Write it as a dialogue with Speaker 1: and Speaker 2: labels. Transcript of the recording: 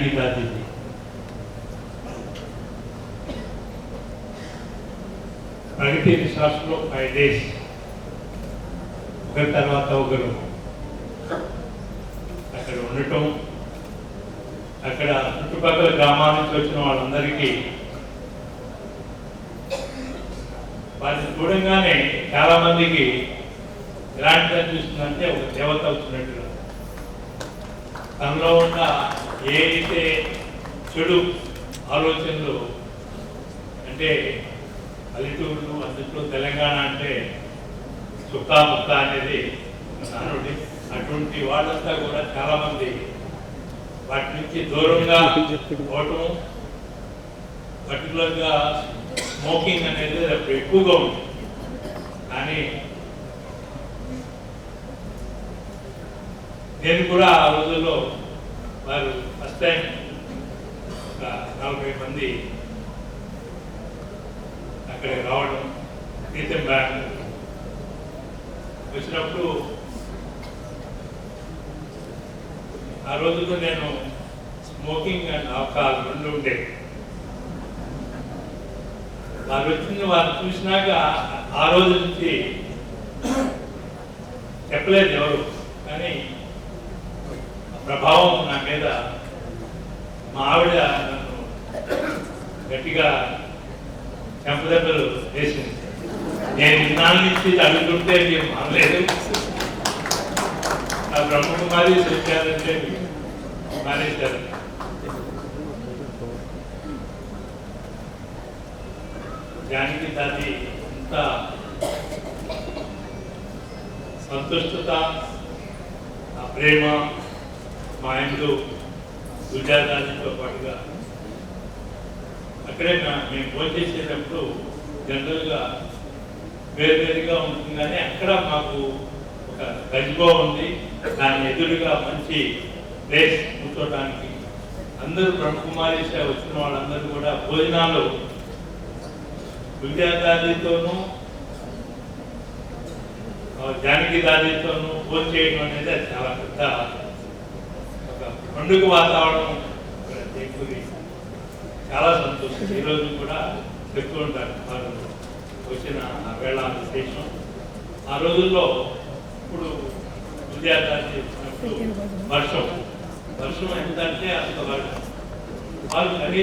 Speaker 1: జానకి దాదీజీ. ప్రగతి రిసార్ట్స్లో 5 days ఒకరి తర్వాత ఒకరు అక్కడ ఉండటం, అక్కడ చుట్టుపక్కల గ్రామాల నుంచి వచ్చిన వాళ్ళందరికీ వాటిని చూడంగానే చాలా మందికి ఎలాంటి అనిపిస్తుందంటే ఒక దేవత వచ్చినట్టుగా. తనలో ఉన్న ఏ అయితే చెడు ఆలోచనలు, అంటే పల్లెటూరు అందులో తెలంగాణ అంటే చుక్కా ముక్క అనేది నానుడి, అటువంటి వాళ్ళంతా కూడా చాలా మంది వాటి నుంచి దూరంగా పోవటం, పర్టికులర్గా స్మోకింగ్ అనేది అప్పుడు ఎక్కువగా ఉంది. కానీ నేను కూడా ఆ రోజుల్లో వారు ఫస్ట్ టైం ఒక 40 మంది అక్కడికి రావడం, తీర్థం బ్యాంక్ వచ్చినప్పుడు ఆ రోజుల్లో నేను స్మోకింగ్ అండ్ ఆల్కహాల్ 2 ఉండేది. వారు వచ్చింది, వారు చూసినాక ఆ రోజు నుంచి చెప్పలేదు ఎవరు, కానీ ప్రభావం నా మీద మా ఆవిడ నన్ను గట్టిగా చెంపదెబ్బలు వేసింది. నేను ఇన్నాళ్ళ నుంచి అడుగుతుంటే మీరు మానలేదు, ఆ బ్రహ్మకుమారి వచ్చారంటే మానేశారు. జానకి దాది అంత సంతుష్టత, ఆ ప్రేమ మా ఇంట్లో గుజరాతీతో పాటుగా అక్కడే మేము ఫోన్ చేసేటప్పుడు జనరల్గా వేరువేరుగా ఉంటుంది, కానీ అక్కడ మాకు ఒక గజ్బో ఉంది, దాని ఎదురుగా మంచి ప్లేస్ కూర్చోడానికి. అందరూ బ్రహ్మకుమారి వచ్చిన వాళ్ళందరూ కూడా భోజనాలు గుజరాతీతోనూ జానకి దాదీతోనూ ఫోన్ చేయడం అనేది అది చాలా పెద్ద ఒక పండుగ వాతావరణం చేకూరి చాలా సంతోషం. ఈరోజు కూడా చెప్తూ ఉంటారు వారు వచ్చిన వేళ విశేషం. ఆ రోజుల్లో ఇప్పుడు విద్యార్థి వచ్చినప్పుడు వర్షం ఎంత అంటే అంత వర్షం. వాళ్ళు